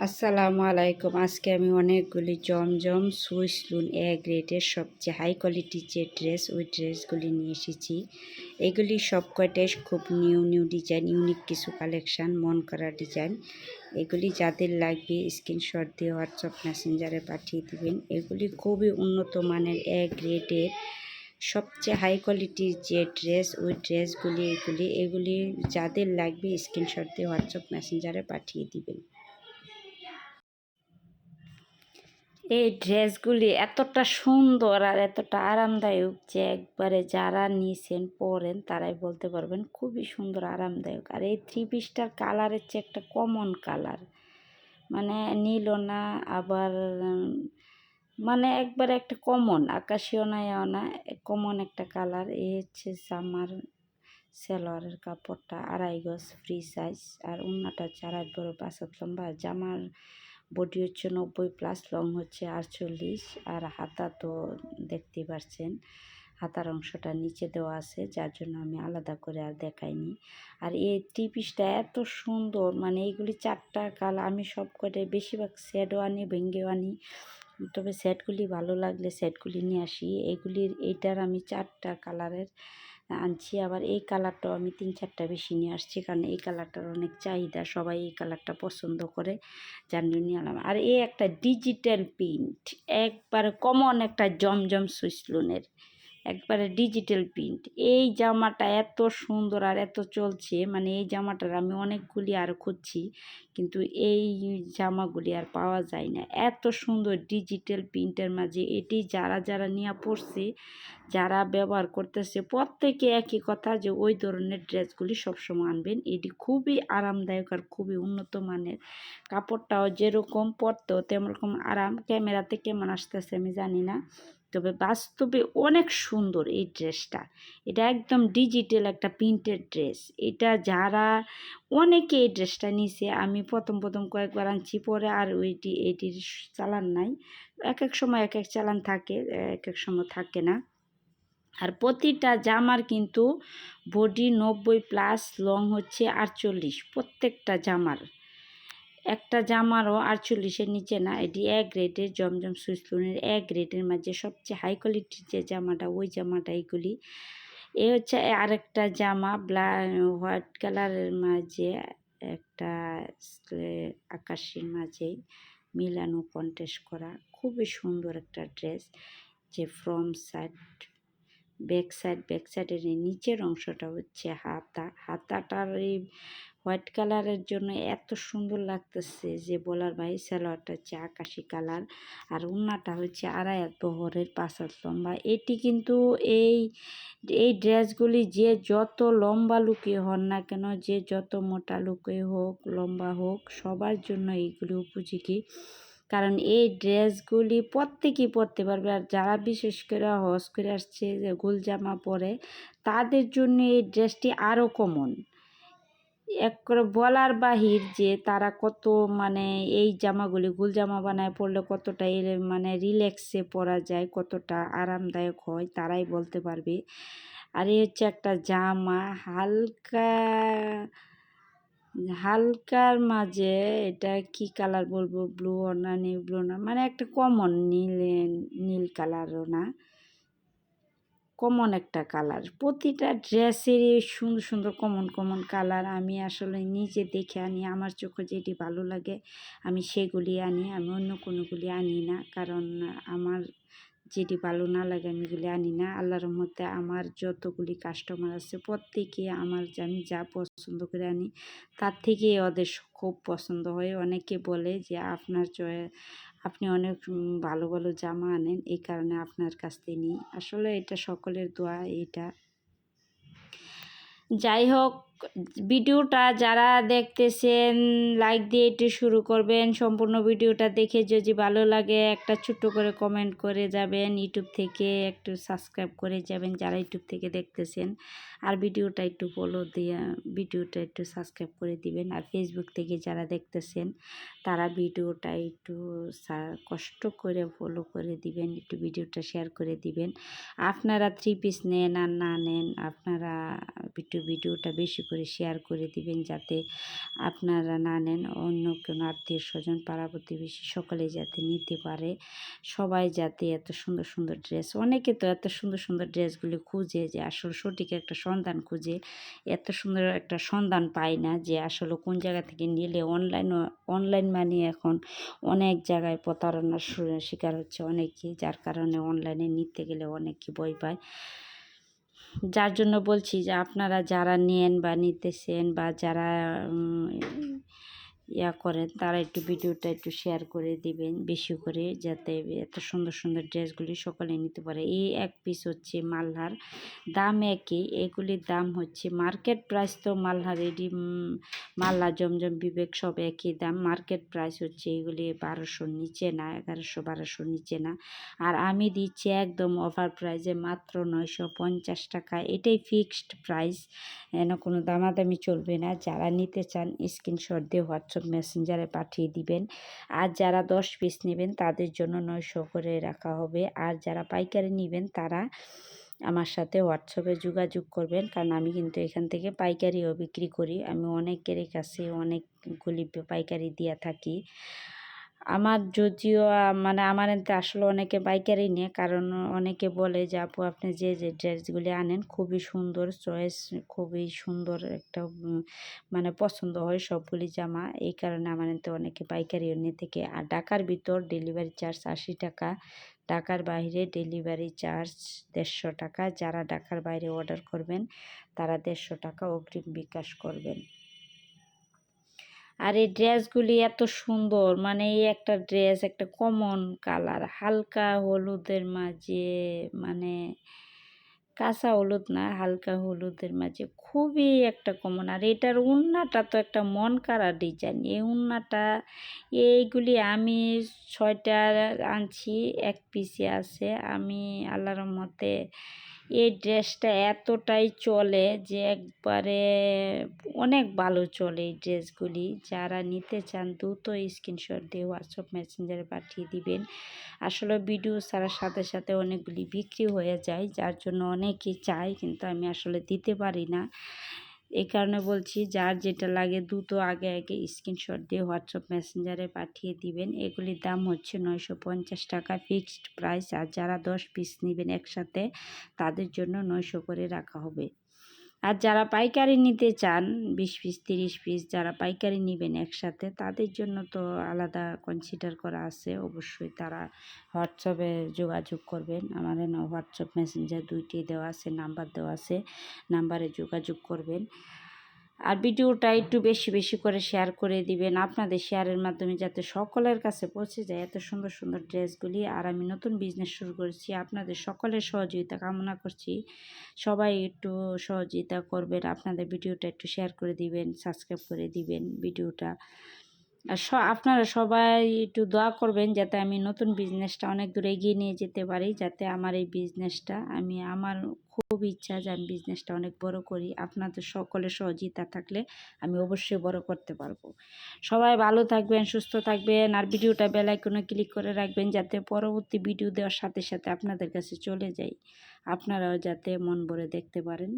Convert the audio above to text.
আসসালামু আলাইকুম। আজকে আমি অনেকগুলি জমজম সুইস লুন এ গ্রেডের সবচেয়ে হাই কোয়ালিটির যে ড্রেস, ওই ড্রেসগুলি নিয়ে এসেছি। এগুলি সব কয়টাই খুব নিউ ডিজাইন, ইউনিক কিছু কালেকশান, মন করা ডিজাইন। এগুলি যাদের লাগবে স্ক্রিনশট দিয়ে হোয়াটসঅ্যাপ মেসেঞ্জারে পাঠিয়ে দিবেন। এগুলি খুবই উন্নত মানের এ গ্রেডের সবচেয়ে হাই কোয়ালিটির যে ড্রেস, ওই ড্রেসগুলি এগুলি যাদের লাগবে স্ক্রিনশট দিয়ে হোয়াটসঅ্যাপ মেসেঞ্জারে পাঠিয়ে দিবেন। এই ড্রেসগুলি এতটা সুন্দর আর এতটা আরামদায়ক যে একবারে যারা নিয়েছেন পরেন তারাই বলতে পারবেন খুবই সুন্দর আরামদায়ক। আর এই থ্রি পিসটার কালারের চেয়ে একটা কমন কালার, মানে নীলও না আবার মানে একবারে একটা কমন, আকাশীয় না কমন একটা কালার। এই হচ্ছে জামার সালোয়ারের কাপড়টা 2.5 গজ ফ্রি সাইজ, আর ওড়নাটা হচ্ছে 2.5 বড় 5 হাত লম্বা। জামার বডি হচ্ছে 90+, লং হচ্ছে 48, আর হাতা তো দেখতেই পাচ্ছেন, হাতার অংশটা নিচে দেওয়া আছে, যার জন্য আমি আলাদা করে আর দেখাইনি। আর এই থ্রি পিসটা এত সুন্দর, মানে এইগুলি 4টা কালার, আমি সব কটাই বেশিরভাগ সেটও আনি, ভেঙ্গেও আনি, তবে সেটগুলি ভালো লাগলে সেটগুলি নিয়ে আসি। এইটার আমি 4টা কালারের আনছি, আবার এই কালারটাও আমি 3-4টা বেশি নিয়ে আসছি, কারণ এই কালারটার অনেক চাহিদা, সবাই এই কালারটা পছন্দ করে, যার জন্য নিয়ে আনলাম। আর এই একটা ডিজিটাল প্রিন্ট, একবারে কমন একটা জমজম সুইস লুনের একবারে ডিজিটাল প্রিন্ট। এই জামাটা এত সুন্দর আর এত চলছে, মানে এই জামাটার আমি অনেকগুলি আর খুঁজছি, কিন্তু এই জামাগুলি আর পাওয়া যায় না। এত সুন্দর ডিজিটাল প্রিন্টের মাঝে এটি যারা নিয়ে পড়ছে, যারা ব্যবহার করতেছে, প্রত্যেকে একই কথা যে ওই ধরনের ড্রেসগুলি সবসময় আনবেন। এটি খুবই আরামদায়ক আর খুবই উন্নত মানের। কাপড়টাও যেরকম পরতেও তেমন রকম আরাম। ক্যামেরাতে কেমন আসতেছে আমি জানি না, তবে বাস্তবে অনেক সুন্দর এই ড্রেসটা। এটা একদম ডিজিটাল একটা প্রিন্টেড ড্রেস। এটা যারা অনেকে এই ড্রেসটা নিছে, আমি প্রথম কয়েকবার আনছি, পরে আর এটির চালান নাই। এক সময় এক চালান থাকে, এক সময় থাকে না। আর প্রতিটা জামার কিন্তু বডি 90+, লং হচ্ছে 48, প্রত্যেকটা জামার। একটা জামারও 48-এর নিচে না। এটি এ গ্রেডের জমজম সুইস লুনের এ গ্রেডের মাঝে সবচেয়ে হাই কোয়ালিটির যে জামাটা, ওই জামাটা এইগুলি। এ হচ্ছে আরেকটা জামা হোয়াইট কালারের মাঝে একটা আকাশের মাঝে মিলানো কন্ট্রাস্ট করা, খুবই সুন্দর একটা ড্রেস। যে ফ্রন্ট সাইড ব্যাক সাইডের নিচের অংশটা হচ্ছে হাতাটার এই হোয়াইট কালারের জন্য এত সুন্দর লাগতেছে যে বলার বাইরে। সালোয়ারটা হচ্ছে আকাশি কালার, আর ওড়নাটা হচ্ছে 2.5 হাত বহরের 5 হাত লম্বা। এটি কিন্তু এই ড্রেসগুলি যে যত লম্বা লুকে হন না কেন, যে যত মোটা লুকে হোক, লম্বা হোক, সবার জন্য এইগুলি উপযোগী। কারণ এই ড্রেসগুলি প্রত্যেকেই পরতে পারবে। আর যারা বিশেষ করে হজ করে আসছে, যে গোল জামা পরে, তাদের জন্য এই ড্রেসটি আরও কমন। এক করে বলার বাহির যে তারা কত, মানে এই জামাগুলি গোল জামা বানায় পরলে কতটা মানে রিল্যাক্সে পরা যায়, কতটা আরামদায়ক হয়, তারাই বলতে পারবে। আর এই হচ্ছে একটা জামা হালকার মাঝে, এটা কি কালার বলবো, ব্লু না নেই ব্লু না, মানে একটা কমন নীল কালারও না, কমন একটা কালার। প্রতিটা ড্রেসেরই সুন্দর সুন্দর কমন কালার। আমি আসলে নিজে দেখে আনি, আমার চোখে যেটি ভালো লাগে আমি সেগুলি আনি, আমি অন্য কোনোগুলি আনি না, কারণ আমার যেটি ভালো না লাগে আমি এগুলি আনি না। আল্লাহর রহমতে আমার যতগুলি কাস্টমার আছে প্রত্যেকে আমি যা পছন্দ করে আনি তার থেকে ওদের খুব পছন্দ হয়। অনেকে বলে যে আপনি অনেক ভালো জামা আনেন, এই কারণে আপনার কাছ থেকে নিই। আসলে এটা সকলের দোয়া। এটা যাই হোক, ভিডিওটা যারা দেখতেছেন লাইক দিয়ে একটু শুরু করবেন। সম্পূর্ণ ভিডিওটা দেখে যদি ভালো লাগে একটা ছোট্ট করে কমেন্ট করে যাবেন। ইউটিউব থেকে একটু সাবস্ক্রাইব করে যাবেন যারা ইউটিউব থেকে দেখতেছেন, আর ভিডিওটা একটু ফলো দিয়ে ভিডিওটা একটু সাবস্ক্রাইব করে দিবেন। আর ফেসবুক থেকে যারা দেখতেছেন তারা ভিডিওটা একটু কষ্ট করে ফলো করে দিবেন, একটু ভিডিওটা শেয়ার করে দিবেন। আপনারা থ্রি পিস নেন আর না নেন, আপনারা একটু ভিডিওটা বেশি করে শেয়ার করে দিবেন, যাতে আপনারা না নেন, অন্য কোনো আত্মীয় স্বজন পাড়া প্রতিবেশী সকলে যাতে নিতে পারে। সবাই যাতে এত সুন্দর সুন্দর ড্রেস, অনেকে তো এত সুন্দর সুন্দর ড্রেসগুলি খুঁজে, যে আসলে সঠিক একটা সন্ধান খুঁজে, এত সুন্দর একটা সন্ধান পায় না যে আসলে কোন জায়গা থেকে নিলে। অনলাইন মানে এখন অনেক জায়গায় প্রতারণার শিকার হচ্ছে অনেকেই, যার কারণে অনলাইনে নিতে গেলে অনেকে ভয় পায়। যার জন্য বলছি যে আপনারা যারা নেন বা নিতেছেন বা যারা করেন, তারা একটু ভিডিওটা একটু শেয়ার করে দিবেন বেশি করে, যাতে এত সুন্দর সুন্দর ড্রেসগুলি সকলে নিতে পারে। এই এক পিস হচ্ছে মালহার, দাম একই, এগুলির দাম হচ্ছে মার্কেট প্রাইস তো মালহার এডি মাল্লা জমজম বিবেক সব একই দাম। মার্কেট প্রাইস হচ্ছে এগুলি 1200 নিচে না, 1100-1200 নিচে না। আর আমি দিচ্ছি একদম অফার প্রাইসে মাত্র 950 টাকা। এটাই ফিক্সড প্রাইস, কোনো দামাদামি চলবে না। যারা নিতে চান স্ক্রিনশট দিয়ে হোয়াটসঅ্যাপ মেসেঞ্জারে পাঠিয়ে দিবেন। আর যারা 10 পিস নেবেন তাদের জন্য 900 করে রাখা হবে। আর যারা পাইকারি নেবেন তারা আমার সাথে হোয়াটসঅ্যাপে যোগাযোগ করবেন, কারণ আমি কিন্তু এখান থেকে পাইকারিও বিক্রি করি। আমি অনেকের কাছে অনেকগুলি পাইকারি দিয়ে থাকি। আমার যদিও মানে আমার এতে আসলে অনেকে পাইকারি নেয়, কারণ অনেকে বলে যে আপু আপনি যে যে ড্রেসগুলি আনেন খুবই সুন্দর চয়েস, খুবই সুন্দর একটা মানে পছন্দ হয় সবগুলি জামা। এই কারণে আমার এতে অনেকে পাইকারিও নিয়ে থেকে। আর ঢাকার ভিতর ডেলিভারি চার্জ 80 টাকা, ঢাকার বাইরে ডেলিভারি চার্জ 150 টাকা। যারা ঢাকার বাইরে অর্ডার করবেন তারা 150 টাকা অগ্রিম বিকাশ করবেন। আর এই ড্রেসগুলি এত সুন্দর, মানে এই একটা ড্রেস একটা কমন কালার, হালকা হলুদের মাঝে, মানে কাঁচা হলুদ না, হালকা হলুদের মাঝে খুবই একটা কমন। আর এটার উন্নাটা তো একটা মন কাড়া ডিজাইন। এই উন্নাটা এইগুলি আমি 6টা আনছি, এক পিসে আছে। আমি আল্লাহর রহমতে এই ড্রেসটা এতটাই চলে যে একবারে অনেক ভালো চলে এই ড্রেসগুলি। যারা নিতে চান দ্রুত স্ক্রিনশট দিয়ে হোয়াটসঅ্যাপ মেসেঞ্জারে পাঠিয়ে দিবেন। আসলে ভিডিও ছাড়ার সাথে সাথে অনেকগুলি বিক্রি হয়ে যায়, যার জন্য অনেকেই চায়, কিন্তু আমি আসলে দিতে পারি না। এই কারণে বলছি যার যেটা লাগে দ্রুত আগে আগে স্ক্রিনশট দিয়ে হোয়াটসঅ্যাপ মেসেঞ্জারে পাঠিয়ে দিবেন। এগুলির দাম হচ্ছে 950 টাকা ফিক্সড প্রাইস। আর যারা 10 পিস নেবেন একসাথে তাদের জন্য 900 করে রাখা হবে। আর যারা পাইকারি নিতে চান 20 পিস 30 পিস, যারা পাইকারি নেবেন একসাথে তাদের জন্য তো আলাদা কনসিডার করা আছে। অবশ্যই তারা হোয়াটসঅ্যাপে যোগাযোগ করবেন। আমার হোয়াটসঅ্যাপ মেসেঞ্জার 2টি দেওয়া আছে, নাম্বার দেওয়া আছে, নাম্বারে যোগাযোগ করবেন। আর ভিডিওটা একটু বেশি বেশি করে শেয়ার করে দিবেন, আপনাদের শেয়ারের মাধ্যমে যাতে সকলের কাছে পৌঁছে যায় এত সুন্দর সুন্দর ড্রেসগুলি। আর আমি নতুন বিজনেস শুরু করেছি, আপনাদের সকলের সহযোগিতা কামনা করছি। সবাই একটু সহযোগিতা করবেন, আপনাদের ভিডিওটা একটু শেয়ার করে দিবেন, সাবস্ক্রাইব করে দিবেন ভিডিওটা। আর আপনারা সবাই একটু দোয়া করবেন যাতে আমি নতুন বিজনেসটা অনেক দূর এগিয়ে নিয়ে যেতে পারি, যাতে আমার এই বিজনেসটা আমার খুব ইচ্ছা যে আমি বিজনেসটা অনেক বড় করি। আপনাদের সকলের সহযোগিতা থাকলে আমি অবশ্যই বড় করতে পারবো। সবাই ভালো থাকবেন, সুস্থ থাকবেন। আর ভিডিওটা বেল আইকনে ক্লিক করে রাখবেন, যাতে পরবর্তী ভিডিও দেওয়ার সাথে সাথে আপনাদের কাছে চলে যায়, আপনারাও যাতে মন ভরে দেখতে পারেন।